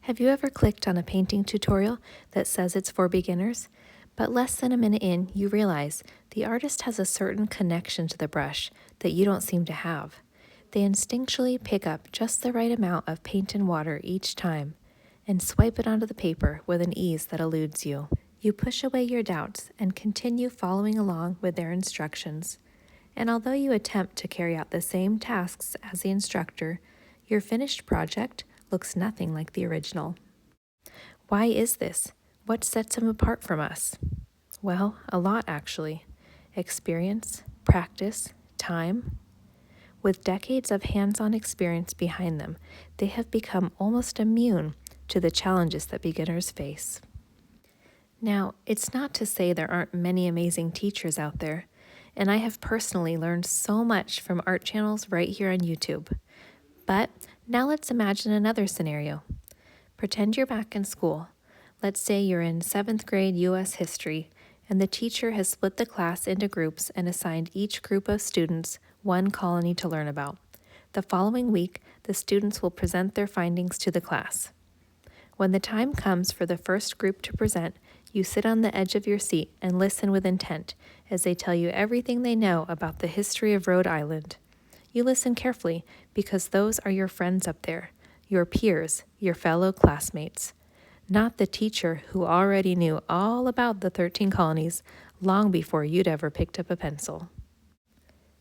Have you ever clicked on a painting tutorial that says it's for beginners, but less than a minute in, you realize the artist has a certain connection to the brush that you don't seem to have. They instinctually pick up just the right amount of paint and water each time and swipe it onto the paper with an ease that eludes you. You push away your doubts and continue following along with their instructions. And although you attempt to carry out the same tasks as the instructor, your finished project looks nothing like the original. Why is this? What sets them apart from us? Well, a lot actually. Experience, practice, time. With decades of hands-on experience behind them, they have become almost immune to the challenges that beginners face. Now, it's not to say there aren't many amazing teachers out there, and I have personally learned so much from art channels right here on YouTube. But now let's imagine another scenario. Pretend you're back in school. Let's say you're in 7th grade U.S. history, and the teacher has split the class into groups and assigned each group of students one colony to learn about. The following week, the students will present their findings to the class. When the time comes for the first group to present, you sit on the edge of your seat and listen with intent as they tell you everything they know about the history of Rhode Island. You listen carefully because those are your friends up there, your peers, your fellow classmates, not the teacher who already knew all about the 13 colonies long before you'd ever picked up a pencil.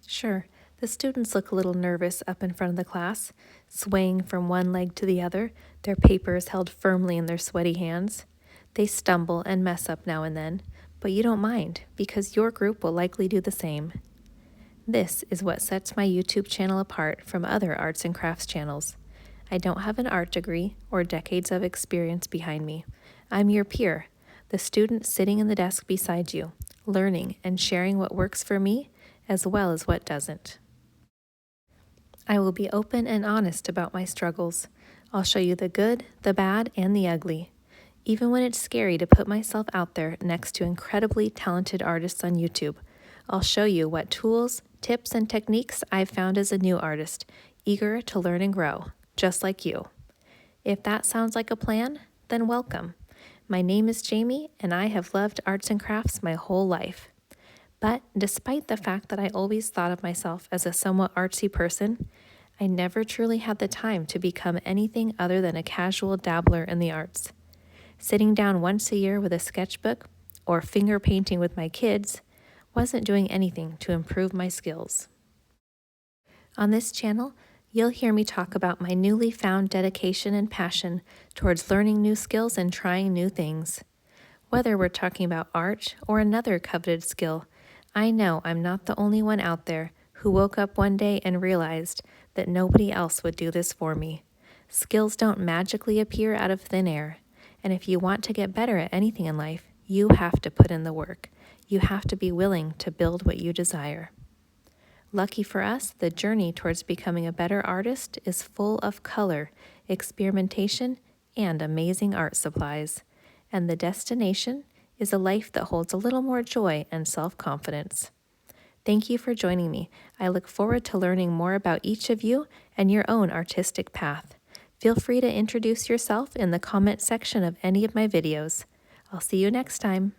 Sure, the students look a little nervous up in front of the class, swaying from one leg to the other, their papers held firmly in their sweaty hands. They stumble and mess up now and then, but you don't mind because your group will likely do the same. This is what sets my YouTube channel apart from other arts and crafts channels. I don't have an art degree or decades of experience behind me. I'm your peer, the student sitting in the desk beside you, learning and sharing what works for me as well as what doesn't. I will be open and honest about my struggles. I'll show you the good, the bad, and the ugly. Even when it's scary to put myself out there next to incredibly talented artists on YouTube, I'll show you what tools, tips, and techniques I've found as a new artist, eager to learn and grow, just like you. If that sounds like a plan, then welcome. My name is Jamie, and I have loved arts and crafts my whole life. But despite the fact that I always thought of myself as a somewhat artsy person, I never truly had the time to become anything other than a casual dabbler in the arts. Sitting down once a year with a sketchbook or finger painting with my kids wasn't doing anything to improve my skills. On this channel, you'll hear me talk about my newly found dedication and passion towards learning new skills and trying new things. Whether we're talking about art or another coveted skill, I know I'm not the only one out there who woke up one day and realized that nobody else would do this for me. Skills don't magically appear out of thin air, and if you want to get better at anything in life, you have to put in the work. You have to be willing to build what you desire. Lucky for us, the journey towards becoming a better artist is full of color, experimentation, and amazing art supplies. And the destination is a life that holds a little more joy and self-confidence. Thank you for joining me. I look forward to learning more about each of you and your own artistic path. Feel free to introduce yourself in the comment section of any of my videos. I'll see you next time.